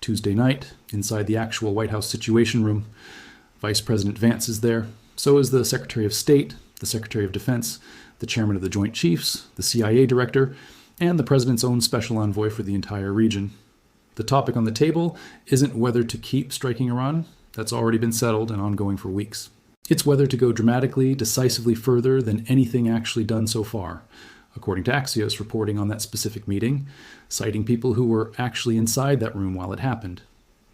Tuesday night, inside the actual White House Situation Room. Vice President Vance is there. So is the Secretary of State, the Secretary of Defense, the Chairman of the Joint Chiefs, the CIA Director, and the President's own special envoy for the entire region. The topic on the table isn't whether to keep striking Iran. That's already been settled and ongoing for weeks. It's whether to go dramatically, decisively further than anything actually done so far, according to Axios reporting on that specific meeting, citing people who were actually inside that room while it happened.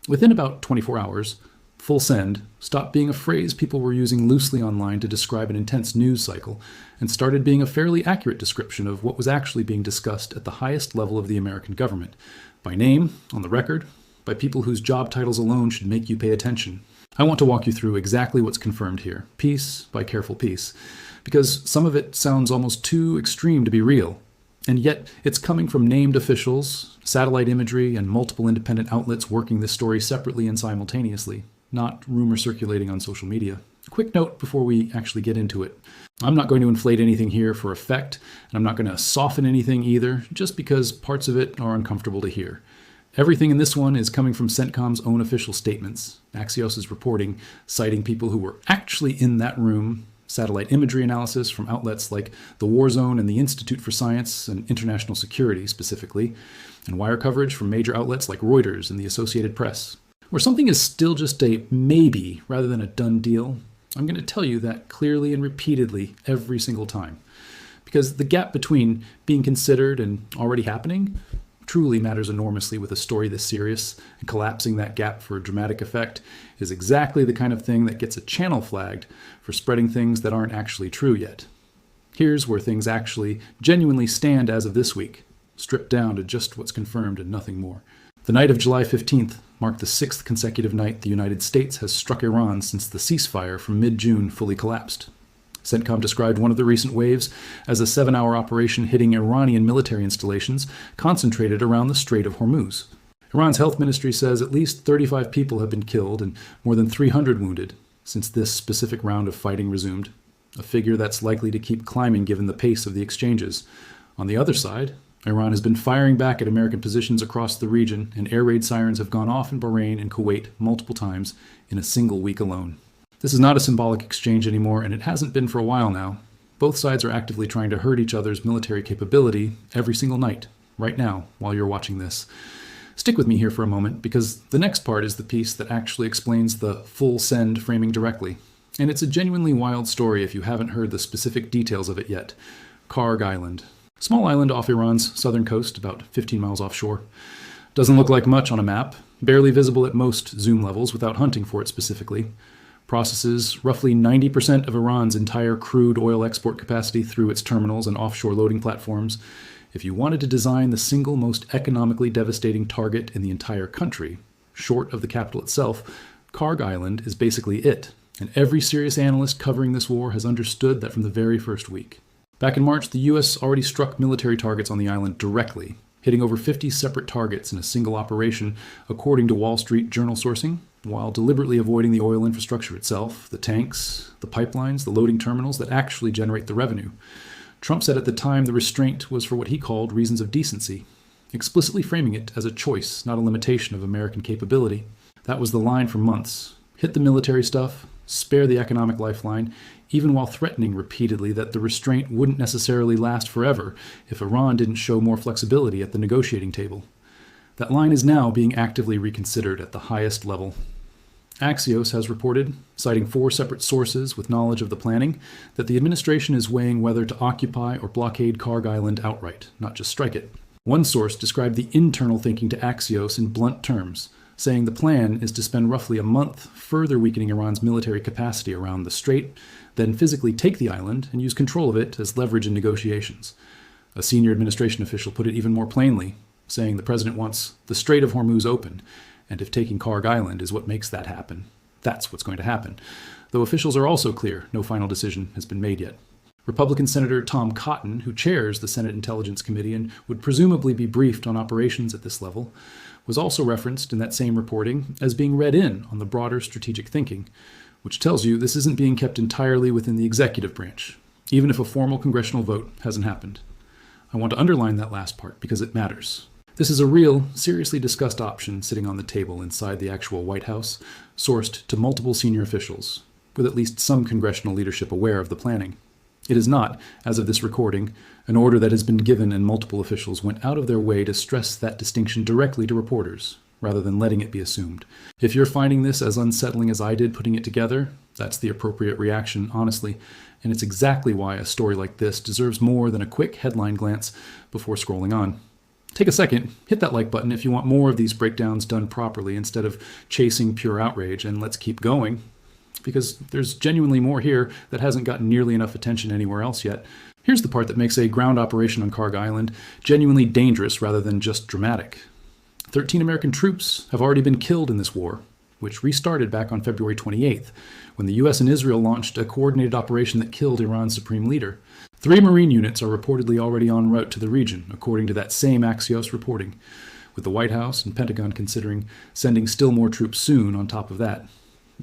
Within about 24 hours, full send stopped being a phrase people were using loosely online to describe an intense news cycle and started being a fairly accurate description of what was actually being discussed at the highest level of the American government, by name, on the record, by people whose job titles alone should make you pay attention. I want to walk you through exactly what's confirmed here, piece by careful piece, because some of it sounds almost too extreme to be real, and yet it's coming from named officials, satellite imagery, and multiple independent outlets working this story separately and simultaneously, not rumor circulating on social media. A quick note before we actually get into it. I'm not going to inflate anything here for effect, and I'm not going to soften anything either, just because parts of it are uncomfortable to hear. Everything in this one is coming from CENTCOM's own official statements. Axios is reporting, citing people who were actually in that room, satellite imagery analysis from outlets like the War Zone and the Institute for Science and International Security specifically, and wire coverage from major outlets like Reuters and the Associated Press. Where something is still just a maybe rather than a done deal, I'm going to tell you that clearly and repeatedly every single time. Because the gap between being considered and already happening truly matters enormously with a story this serious, and collapsing that gap for a dramatic effect is exactly the kind of thing that gets a channel flagged for spreading things that aren't actually true yet. Here's where things actually genuinely stand as of this week, stripped down to just what's confirmed and nothing more. The night of July 15th marked the 6th consecutive night the United States has struck Iran since the ceasefire from mid-June fully collapsed. CENTCOM described one of the recent waves as a 7-hour operation hitting Iranian military installations concentrated around the Strait of Hormuz. Iran's health ministry says at least 35 people have been killed and more than 300 wounded since this specific round of fighting resumed, a figure that's likely to keep climbing given the pace of the exchanges. On the other side, Iran has been firing back at American positions across the region, and air raid sirens have gone off in Bahrain and Kuwait multiple times in a single week alone. This is not a symbolic exchange anymore, and it hasn't been for a while now. Both sides are actively trying to hurt each other's military capability every single night, right now, while you're watching this. Stick with me here for a moment, because the next part is the piece that actually explains the full send framing directly. And it's a genuinely wild story if you haven't heard the specific details of it yet. Kharg Island. Small island off Iran's southern coast, about 15 miles offshore. Doesn't look like much on a map, barely visible at most zoom levels without hunting for it specifically. Processes roughly 90% of Iran's entire crude oil export capacity through its terminals and offshore loading platforms. If you wanted to design the single most economically devastating target in the entire country, short of the capital itself, Kharg Island is basically it. And every serious analyst covering this war has understood that from the very first week. Back in March, the U.S. already struck military targets on the island directly, hitting over 50 separate targets in a single operation, according to Wall Street Journal sourcing, while deliberately avoiding the oil infrastructure itself, the tanks, the pipelines, the loading terminals that actually generate the revenue. Trump said at the time the restraint was for what he called reasons of decency, explicitly framing it as a choice, not a limitation of American capability. That was the line for months. Hit the military stuff, spare the economic lifeline, even while threatening repeatedly that the restraint wouldn't necessarily last forever if Iran didn't show more flexibility at the negotiating table. That line is now being actively reconsidered at the highest level. Axios has reported, citing 4 separate sources with knowledge of the planning, that the administration is weighing whether to occupy or blockade Kharg Island outright, not just strike it. One source described the internal thinking to Axios in blunt terms, saying the plan is to spend roughly a month further weakening Iran's military capacity around the strait, then physically take the island and use control of it as leverage in negotiations. A senior administration official put it even more plainly, saying the president wants the Strait of Hormuz open, and if taking Kharg Island is what makes that happen, that's what's going to happen. Though officials are also clear no final decision has been made yet. Republican Senator Tom Cotton, who chairs the Senate Intelligence Committee and would presumably be briefed on operations at this level, was also referenced in that same reporting as being read in on the broader strategic thinking, which tells you this isn't being kept entirely within the executive branch, even if a formal congressional vote hasn't happened. I want to underline that last part because it matters. This is a real, seriously discussed option sitting on the table inside the actual White House, sourced to multiple senior officials, with at least some congressional leadership aware of the planning. It is not, as of this recording, an order that has been given and multiple officials went out of their way to stress that distinction directly to reporters, rather than letting it be assumed. If you're finding this as unsettling as I did putting it together, that's the appropriate reaction, honestly, and it's exactly why a story like this deserves more than a quick headline glance before scrolling on. Take a second, hit that like button if you want more of these breakdowns done properly instead of chasing pure outrage, and let's keep going, because there's genuinely more here that hasn't gotten nearly enough attention anywhere else yet. Here's the part that makes a ground operation on Kharg Island genuinely dangerous rather than just dramatic. 13 American troops have already been killed in this war, which restarted back on February 28th, when the US and Israel launched a coordinated operation that killed Iran's supreme leader. 3 Marine units are reportedly already en route to the region, according to that same Axios reporting, with the White House and Pentagon considering sending still more troops soon on top of that.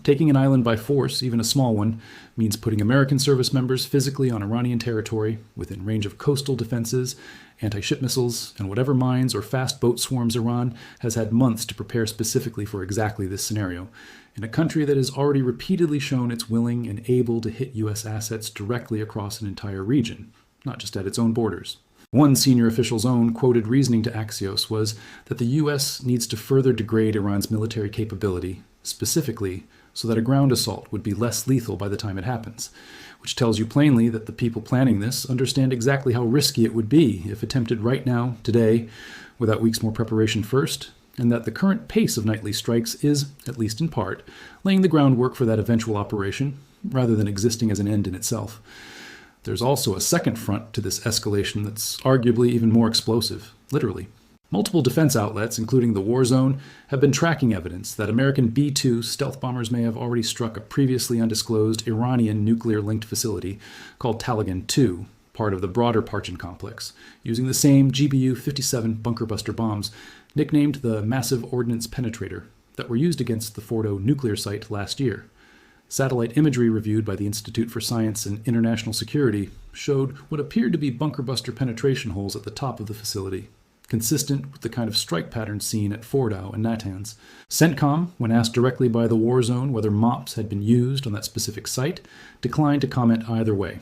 Taking an island by force, even a small one, means putting American service members physically on Iranian territory, within range of coastal defenses, anti-ship missiles, and whatever mines or fast boat swarms Iran has had months to prepare specifically for exactly this scenario, in a country that has already repeatedly shown it's willing and able to hit U.S. assets directly across an entire region, not just at its own borders. One senior official's own quoted reasoning to Axios was that the U.S. needs to further degrade Iran's military capability, specifically so that a ground assault would be less lethal by the time it happens, which tells you plainly that the people planning this understand exactly how risky it would be if attempted right now, today, without weeks more preparation first, and that the current pace of nightly strikes is, at least in part, laying the groundwork for that eventual operation, rather than existing as an end in itself. There's also a second front to this escalation that's arguably even more explosive, literally. Multiple defense outlets, including the War Zone, have been tracking evidence that American B-2 stealth bombers may have already struck a previously undisclosed Iranian nuclear-linked facility called Taliban-2, part of the broader Parchin complex, using the same GBU-57 bunker-buster bombs, nicknamed the Massive Ordnance Penetrator, that were used against the Fordo nuclear site last year. Satellite imagery reviewed by the Institute for Science and International Security showed what appeared to be bunker-buster penetration holes at the top of the facility, consistent with the kind of strike pattern seen at Fordow and Natanz. CENTCOM, when asked directly by the War Zone whether MOPS had been used on that specific site, declined to comment either way.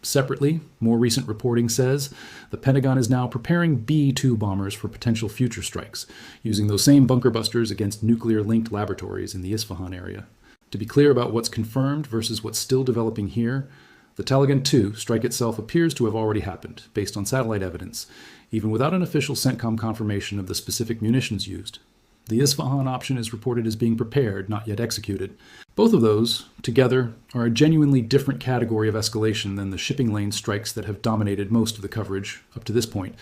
Separately, more recent reporting says the Pentagon is now preparing B-2 bombers for potential future strikes, using those same bunker busters against nuclear-linked laboratories in the Isfahan area. To be clear about what's confirmed versus what's still developing here, the Taliban-2 strike itself appears to have already happened, based on satellite evidence, even without an official CENTCOM confirmation of the specific munitions used. The Isfahan option is reported as being prepared, not yet executed. Both of those, together, are a genuinely different category of escalation than the shipping lane strikes that have dominated most of the coverage up to this point,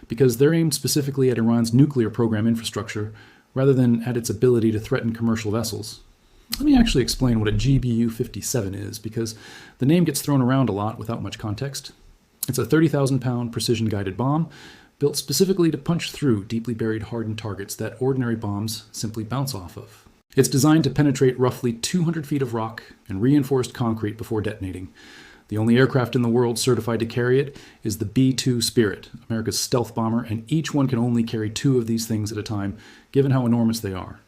because they're aimed specifically at Iran's nuclear program infrastructure, rather than at its ability to threaten commercial vessels. Let me actually explain what a GBU-57 is, because the name gets thrown around a lot without much context. It's a 30,000-pound precision-guided bomb, built specifically to punch through deeply buried hardened targets that ordinary bombs simply bounce off of. It's designed to penetrate roughly 200 feet of rock and reinforced concrete before detonating. The only aircraft in the world certified to carry it is the B-2 Spirit, America's stealth bomber, and each one can only carry 2 of these things at a time, given how enormous they are.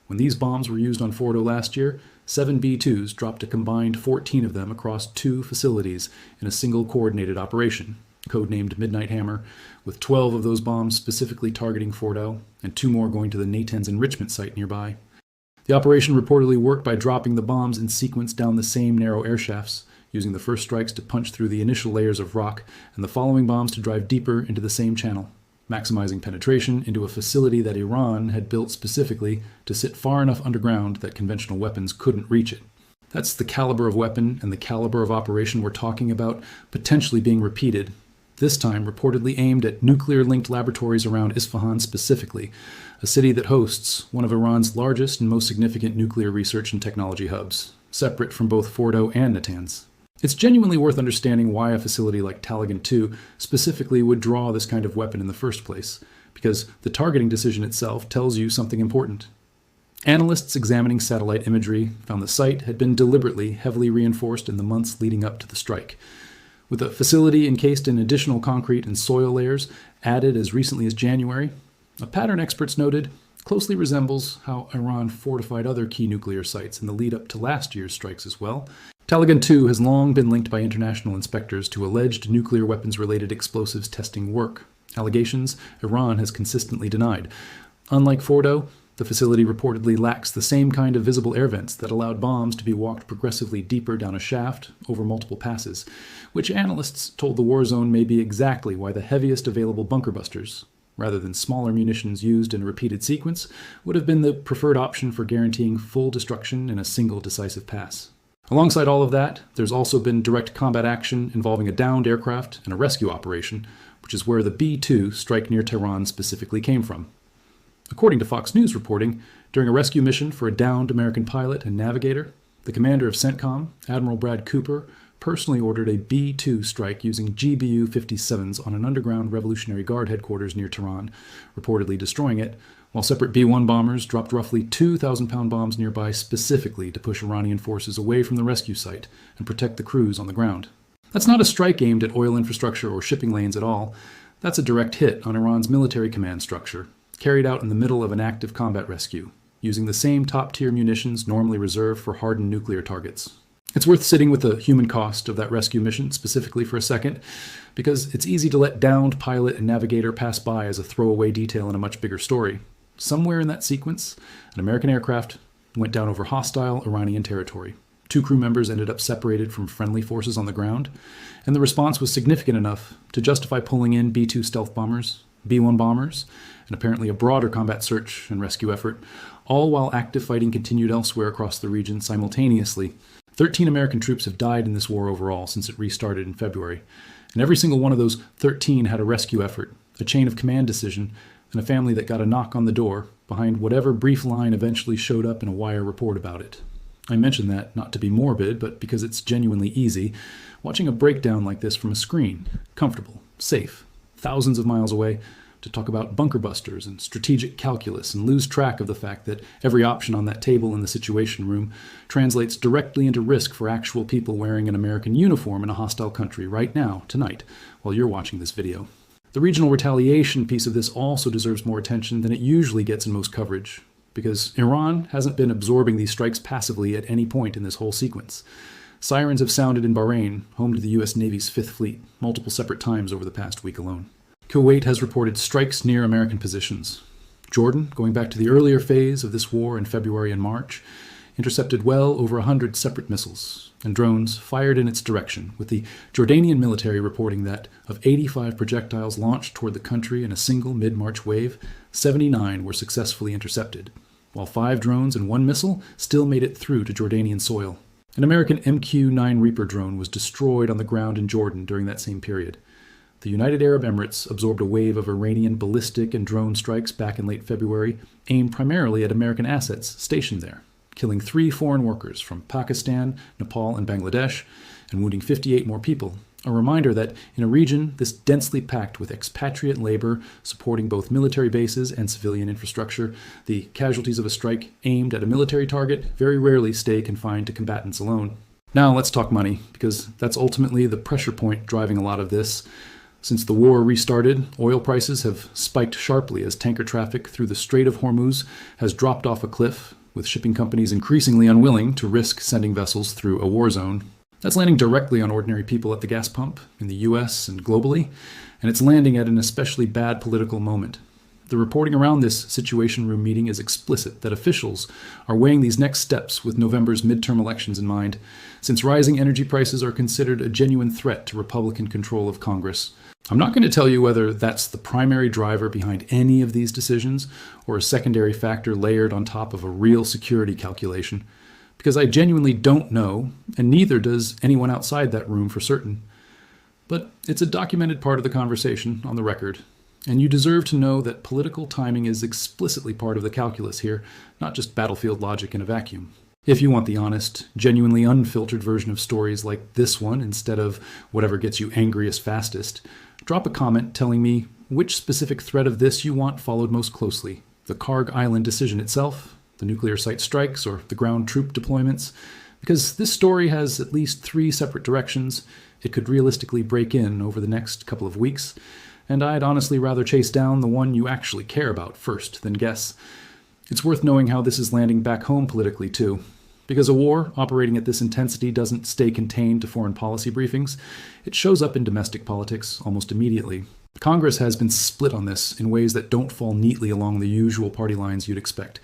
When these bombs were used on Fordo last year, 7 B-2s dropped a combined 14 of them across 2 facilities in a single coordinated operation, codenamed Midnight Hammer, with 12 of those bombs specifically targeting Fordo, and 2 more going to the Natanz enrichment site nearby. The operation reportedly worked by dropping the bombs in sequence down the same narrow air shafts, using the first strikes to punch through the initial layers of rock, and the following bombs to drive deeper into the same channel, maximizing penetration into a facility that Iran had built specifically to sit far enough underground that conventional weapons couldn't reach it. That's the caliber of weapon and the caliber of operation we're talking about potentially being repeated, this time reportedly aimed at nuclear-linked laboratories around Isfahan specifically, a city that hosts one of Iran's largest and most significant nuclear research and technology hubs, separate from both Fordo and Natanz. It's genuinely worth understanding why a facility like Taliban-2 specifically would draw this kind of weapon in the first place, because the targeting decision itself tells you something important. Analysts examining satellite imagery found the site had been deliberately heavily reinforced in the months leading up to the strike, with the facility encased in additional concrete and soil layers added as recently as January. A pattern experts noted closely resembles how Iran fortified other key nuclear sites in the lead up to last year's strikes as well. Taliban 2 has long been linked by international inspectors to alleged nuclear weapons-related explosives testing work, allegations Iran has consistently denied. Unlike Fordo, the facility reportedly lacks the same kind of visible air vents that allowed bombs to be walked progressively deeper down a shaft over multiple passes, which analysts told the war zone may be exactly why the heaviest available bunker busters, rather than smaller munitions used in a repeated sequence, would have been the preferred option for guaranteeing full destruction in a single decisive pass. Alongside all of that, there's also been direct combat action involving a downed aircraft and a rescue operation, which is where the B-2 strike near Tehran specifically came from. According to Fox News reporting, during a rescue mission for a downed American pilot and navigator, the commander of CENTCOM, Admiral Brad Cooper, personally ordered a B-2 strike using GBU-57s on an underground Revolutionary Guard headquarters near Tehran, reportedly destroying it, while separate B-1 bombers dropped roughly 2,000-pound bombs nearby specifically to push Iranian forces away from the rescue site and protect the crews on the ground. That's not a strike aimed at oil infrastructure or shipping lanes at all. That's a direct hit on Iran's military command structure, carried out in the middle of an active combat rescue, using the same top-tier munitions normally reserved for hardened nuclear targets. It's worth sitting with the human cost of that rescue mission specifically for a second, because it's easy to let downed pilot and navigator pass by as a throwaway detail in a much bigger story. Somewhere in that sequence, an American aircraft went down over hostile Iranian territory. 2 crew members ended up separated from friendly forces on the ground, and the response was significant enough to justify pulling in B-2 stealth bombers, B-1 bombers, and apparently a broader combat search and rescue effort, all while active fighting continued elsewhere across the region simultaneously. 13 American troops have died in this war overall since it restarted in February, and every single one of those 13 had a rescue effort, a chain of command decision, and a family that got a knock on the door behind whatever brief line eventually showed up in a wire report about it. I mention that not to be morbid, but because it's genuinely easy, watching a breakdown like this from a screen, comfortable, safe, thousands of miles away, to talk about bunker busters and strategic calculus and lose track of the fact that every option on that table in the Situation Room translates directly into risk for actual people wearing an American uniform in a hostile country right now, tonight, while you're watching this video. The regional retaliation piece of this also deserves more attention than it usually gets in most coverage, because Iran hasn't been absorbing these strikes passively at any point in this whole sequence. Sirens have sounded in Bahrain, home to the U.S. Navy's 5th Fleet, multiple separate times over the past week alone. Kuwait has reported strikes near American positions. Jordan, going back to the earlier phase of this war in February and March, intercepted well over 100 separate missiles and drones fired in its direction, with the Jordanian military reporting that of 85 projectiles launched toward the country in a single mid-March wave, 79 were successfully intercepted, while 5 drones and 1 missile still made it through to Jordanian soil. An American MQ-9 Reaper drone was destroyed on the ground in Jordan during that same period. The United Arab Emirates absorbed a wave of Iranian ballistic and drone strikes back in late February, aimed primarily at American assets stationed there, killing 3 foreign workers from Pakistan, Nepal, and Bangladesh, and wounding 58 more people. A reminder that in a region this densely packed with expatriate labor supporting both military bases and civilian infrastructure, the casualties of a strike aimed at a military target very rarely stay confined to combatants alone. Now let's talk money, because that's ultimately the pressure point driving a lot of this. Since the war restarted, oil prices have spiked sharply as tanker traffic through the Strait of Hormuz has dropped off a cliff, with shipping companies increasingly unwilling to risk sending vessels through a war zone. That's landing directly on ordinary people at the gas pump in the US and globally, and it's landing at an especially bad political moment. The reporting around this Situation Room meeting is explicit that officials are weighing these next steps with November's midterm elections in mind, since rising energy prices are considered a genuine threat to Republican control of Congress. I'm not going to tell you whether that's the primary driver behind any of these decisions or a secondary factor layered on top of a real security calculation, because I genuinely don't know, and neither does anyone outside that room for certain. But it's a documented part of the conversation on the record, and you deserve to know that political timing is explicitly part of the calculus here, not just battlefield logic in a vacuum. If you want the honest, genuinely unfiltered version of stories like this one instead of whatever gets you angriest fastest, drop a comment telling me which specific thread of this you want followed most closely. The Kharg Island decision itself, the nuclear site strikes, or the ground troop deployments. Because this story has at least 3 separate directions it could realistically break in over the next couple of weeks, and I'd honestly rather chase down the one you actually care about first than guess. It's worth knowing how this is landing back home politically, too. Because a war operating at this intensity doesn't stay contained to foreign policy briefings, it shows up in domestic politics almost immediately. Congress has been split on this in ways that don't fall neatly along the usual party lines you'd expect.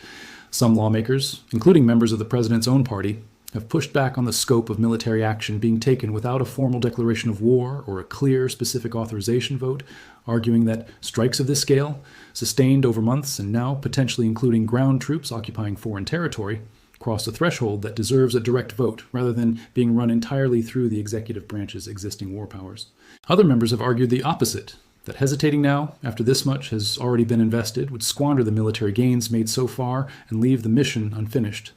Some lawmakers, including members of the president's own party, have pushed back on the scope of military action being taken without a formal declaration of war or a clear, specific authorization vote, arguing that strikes of this scale, sustained over months and now potentially including ground troops occupying foreign territory, cross a threshold that deserves a direct vote rather than being run entirely through the executive branch's existing war powers. Other members have argued the opposite, that hesitating now, after this much has already been invested, would squander the military gains made so far and leave the mission unfinished.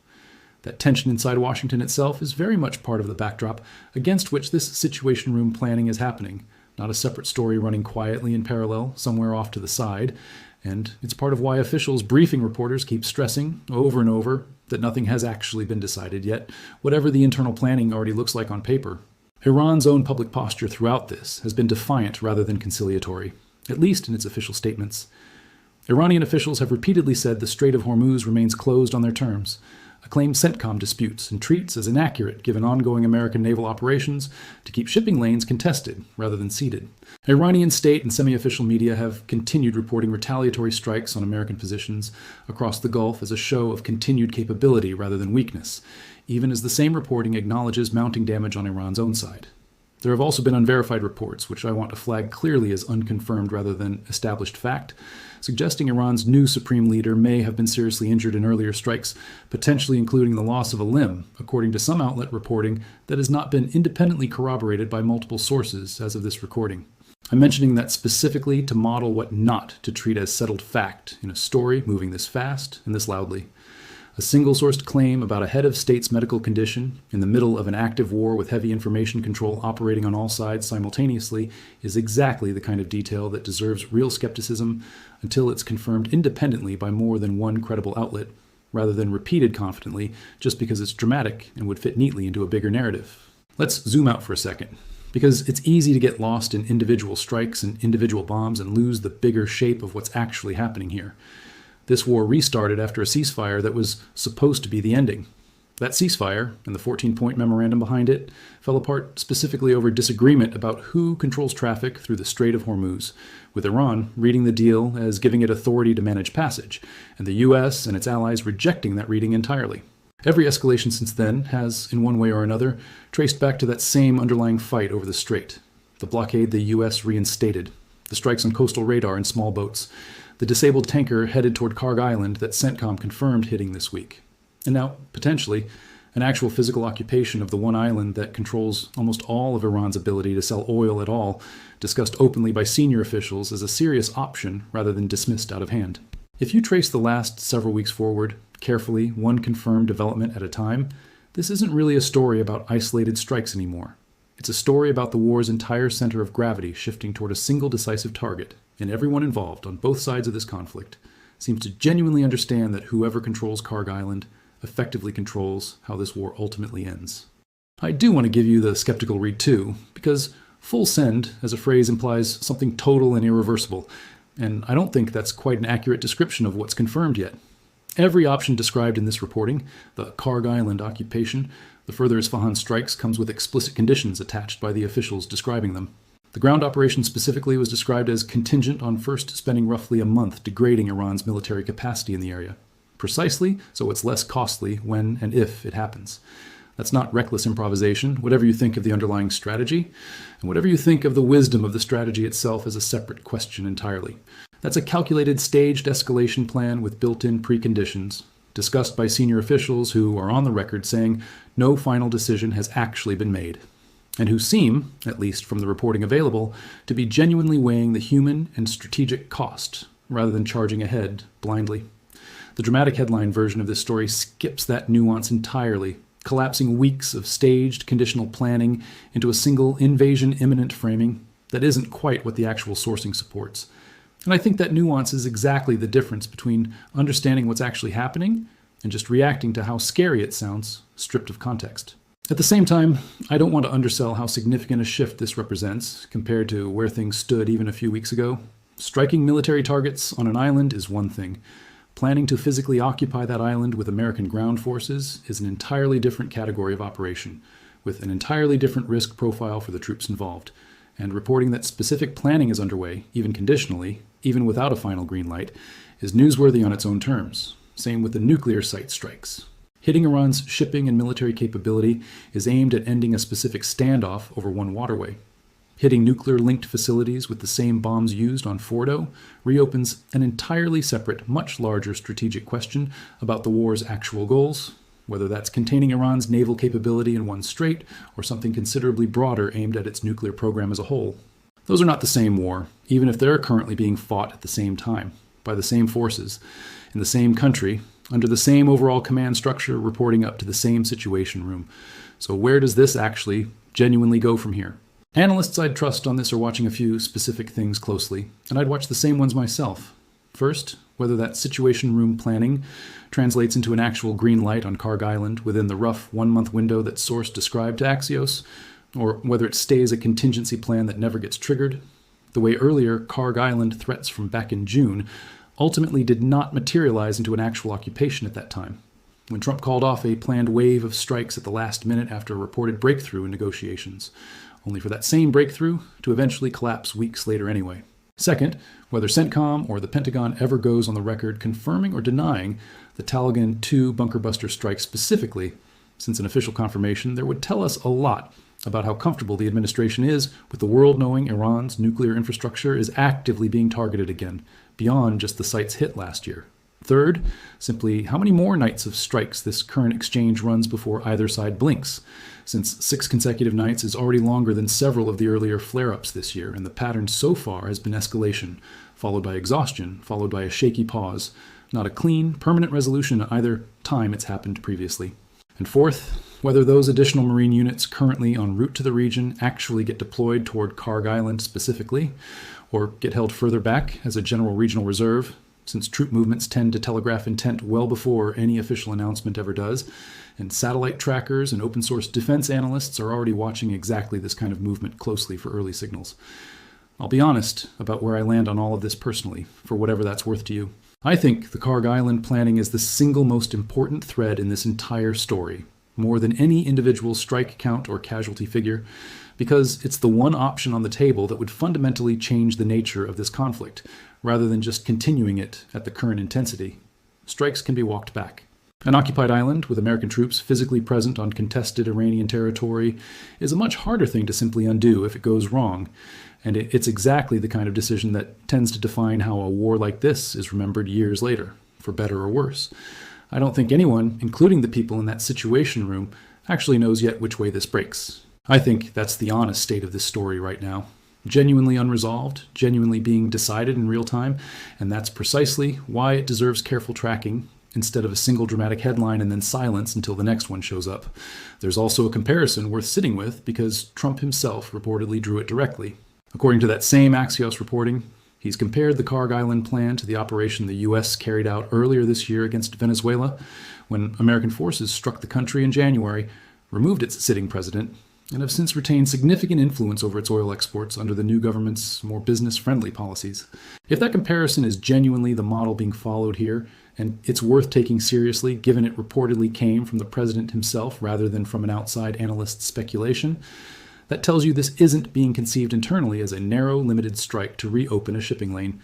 That tension inside Washington itself is very much part of the backdrop against which this Situation Room planning is happening, not a separate story running quietly in parallel somewhere off to the side. And it's part of why officials briefing reporters keep stressing over and over that nothing has actually been decided yet, whatever the internal planning already looks like on paper. Iran's own public posture throughout this has been defiant rather than conciliatory, at least in its official statements. Iranian officials have repeatedly said the Strait of Hormuz remains closed on their terms, a claim CENTCOM disputes and treats as inaccurate given ongoing American naval operations to keep shipping lanes contested rather than ceded. Iranian state and semi-official media have continued reporting retaliatory strikes on American positions across the Gulf as a show of continued capability rather than weakness, even as the same reporting acknowledges mounting damage on Iran's own side. There have also been unverified reports, which I want to flag clearly as unconfirmed rather than established fact, suggesting Iran's new supreme leader may have been seriously injured in earlier strikes, potentially including the loss of a limb, according to some outlet reporting that has not been independently corroborated by multiple sources as of this recording. I'm mentioning that specifically to model what not to treat as settled fact in a story moving this fast and this loudly. A single-sourced claim about a head of state's medical condition in the middle of an active war with heavy information control operating on all sides simultaneously is exactly the kind of detail that deserves real skepticism until it's confirmed independently by more than one credible outlet, rather than repeated confidently just because it's dramatic and would fit neatly into a bigger narrative. Let's zoom out for a second, because it's easy to get lost in individual strikes and individual bombs and lose the bigger shape of what's actually happening here. This war restarted after a ceasefire that was supposed to be the ending. That ceasefire, and the 14-point memorandum behind it, fell apart specifically over disagreement about who controls traffic through the Strait of Hormuz, with Iran reading the deal as giving it authority to manage passage, and the US and its allies rejecting that reading entirely. Every escalation since then has, in one way or another, traced back to that same underlying fight over the strait. The blockade the US reinstated, the strikes on coastal radar and small boats, the disabled tanker headed toward Kharg Island that CENTCOM confirmed hitting this week. And now, potentially, an actual physical occupation of the one island that controls almost all of Iran's ability to sell oil at all, discussed openly by senior officials as a serious option rather than dismissed out of hand. If you trace the last several weeks forward, carefully, one confirmed development at a time, this isn't really a story about isolated strikes anymore. It's a story about the war's entire center of gravity shifting toward a single decisive target, and everyone involved on both sides of this conflict seems to genuinely understand that whoever controls Kharg Island effectively controls how this war ultimately ends. I do want to give you the skeptical read too, because full send as a phrase implies something total and irreversible, and I don't think that's quite an accurate description of what's confirmed yet. Every option described in this reporting, the Kharg Island occupation, the further Isfahan strikes, comes with explicit conditions attached by the officials describing them. The ground operation specifically was described as contingent on first spending roughly a month degrading Iran's military capacity in the area, precisely so it's less costly when and if it happens. That's not reckless improvisation, whatever you think of the underlying strategy, and whatever you think of the wisdom of the strategy itself is a separate question entirely. That's a calculated, staged escalation plan with built-in preconditions, discussed by senior officials who are on the record saying no final decision has actually been made, and who seem, at least from the reporting available, to be genuinely weighing the human and strategic cost, rather than charging ahead blindly. The dramatic headline version of this story skips that nuance entirely, collapsing weeks of staged, conditional planning into a single invasion-imminent framing that isn't quite what the actual sourcing supports. And I think that nuance is exactly the difference between understanding what's actually happening and just reacting to how scary it sounds, stripped of context. At the same time, I don't want to undersell how significant a shift this represents compared to where things stood even a few weeks ago. Striking military targets on an island is one thing. Planning to physically occupy that island with American ground forces is an entirely different category of operation, with an entirely different risk profile for the troops involved. And reporting that specific planning is underway, even conditionally, even without a final green light, is newsworthy on its own terms. Same with the nuclear site strikes. Hitting Iran's shipping and military capability is aimed at ending a specific standoff over one waterway. Hitting nuclear-linked facilities with the same bombs used on Fordo reopens an entirely separate, much larger strategic question about the war's actual goals, whether that's containing Iran's naval capability in one strait or something considerably broader aimed at its nuclear program as a whole. Those are not the same war, even if they're currently being fought at the same time, by the same forces, in the same country, under the same overall command structure, reporting up to the same situation room. So where does this actually genuinely go from here? Analysts I'd trust on this are watching a few specific things closely, and I'd watch the same ones myself. First, whether that situation room planning translates into an actual green light on Kharg Island within the rough one-month window that source described to Axios, or whether it stays a contingency plan that never gets triggered. The way earlier Kharg Island threats from back in June ultimately did not materialize into an actual occupation at that time, when Trump called off a planned wave of strikes at the last minute after a reported breakthrough in negotiations, only for that same breakthrough to eventually collapse weeks later anyway. Second, whether CENTCOM or the Pentagon ever goes on the record confirming or denying the Taliban 2 bunker buster strike specifically, since an official confirmation there would tell us a lot about how comfortable the administration is with the world knowing Iran's nuclear infrastructure is actively being targeted again, beyond just the sites hit last year. Third, simply how many more nights of strikes this current exchange runs before either side blinks, since 6 consecutive nights is already longer than several of the earlier flare-ups this year, and the pattern so far has been escalation, followed by exhaustion, followed by a shaky pause, not a clean, permanent resolution at either time it's happened previously. And fourth, whether those additional Marine units currently en route to the region actually get deployed toward Kharg Island specifically, or get held further back as a general regional reserve, since troop movements tend to telegraph intent well before any official announcement ever does, and satellite trackers and open source defense analysts are already watching exactly this kind of movement closely for early signals. I'll be honest about where I land on all of this personally, for whatever that's worth to you. I think the Kharg Island planning is the single most important thread in this entire story, more than any individual strike count or casualty figure, because it's the one option on the table that would fundamentally change the nature of this conflict, rather than just continuing it at the current intensity. Strikes can be walked back. An occupied island with American troops physically present on contested Iranian territory is a much harder thing to simply undo if it goes wrong, and it's exactly the kind of decision that tends to define how a war like this is remembered years later, for better or worse. I don't think anyone, including the people in that situation room, actually knows yet which way this breaks. I think that's the honest state of this story right now. Genuinely unresolved, genuinely being decided in real time, and that's precisely why it deserves careful tracking instead of a single dramatic headline and then silence until the next one shows up. There's also a comparison worth sitting with because Trump himself reportedly drew it directly. According to that same Axios reporting, he's compared the Kharg Island plan to the operation the U.S. carried out earlier this year against Venezuela, when American forces struck the country in January, removed its sitting president, and have since retained significant influence over its oil exports under the new government's more business-friendly policies. If that comparison is genuinely the model being followed here, and it's worth taking seriously given it reportedly came from the president himself rather than from an outside analyst's speculation, that tells you this isn't being conceived internally as a narrow, limited strike to reopen a shipping lane.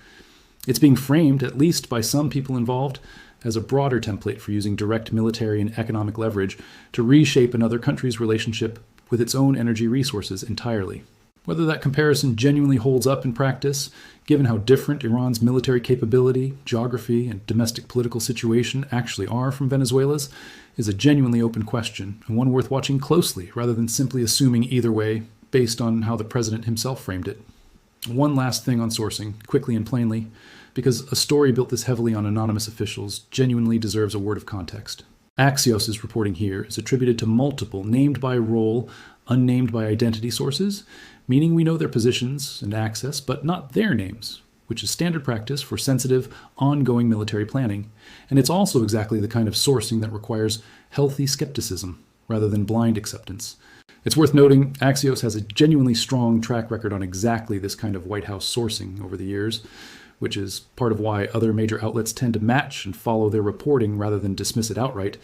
It's being framed, at least by some people involved, as a broader template for using direct military and economic leverage to reshape another country's relationship with its own energy resources entirely. Whether that comparison genuinely holds up in practice, given how different Iran's military capability, geography, and domestic political situation actually are from Venezuela's, is a genuinely open question, and one worth watching closely rather than simply assuming either way based on how the president himself framed it. One last thing on sourcing, quickly and plainly, because a story built this heavily on anonymous officials genuinely deserves a word of context. Axios' reporting here is attributed to multiple named by role, unnamed by identity sources, meaning we know their positions and access, but not their names, which is standard practice for sensitive, ongoing military planning. And it's also exactly the kind of sourcing that requires healthy skepticism, rather than blind acceptance. It's worth noting Axios has a genuinely strong track record on exactly this kind of White House sourcing over the years, which is part of why other major outlets tend to match and follow their reporting rather than dismiss it outright.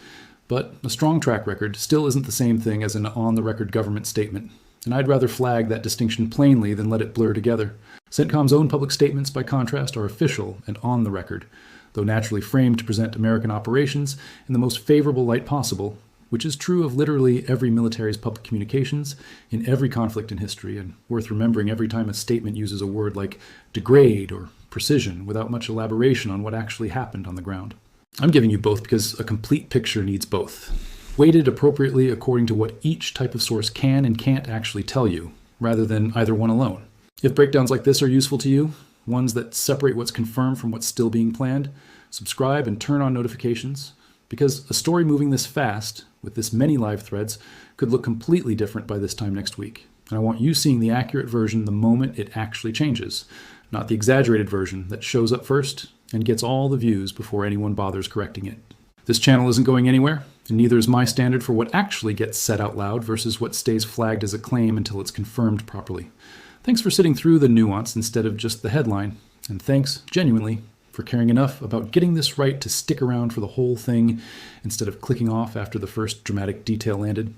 But a strong track record still isn't the same thing as an on-the-record government statement, and I'd rather flag that distinction plainly than let it blur together. CENTCOM's own public statements, by contrast, are official and on the record, though naturally framed to present American operations in the most favorable light possible, which is true of literally every military's public communications in every conflict in history, and worth remembering every time a statement uses a word like degrade or precision without much elaboration on what actually happened on the ground. I'm giving you both because a complete picture needs both, weighted appropriately according to what each type of source can and can't actually tell you, rather than either one alone. If breakdowns like this are useful to you, ones that separate what's confirmed from what's still being planned, subscribe and turn on notifications, because a story moving this fast, with this many live threads, could look completely different by this time next week. And I want you seeing the accurate version the moment it actually changes, not the exaggerated version that shows up first and gets all the views before anyone bothers correcting it. This channel isn't going anywhere, and neither is my standard for what actually gets said out loud versus what stays flagged as a claim until it's confirmed properly. Thanks for sitting through the nuance instead of just the headline, and thanks, genuinely, for caring enough about getting this right to stick around for the whole thing instead of clicking off after the first dramatic detail landed.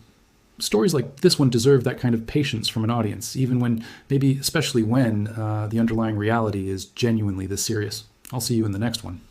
Stories like this one deserve that kind of patience from an audience, even when, maybe especially when, the underlying reality is genuinely this serious. I'll see you in the next one.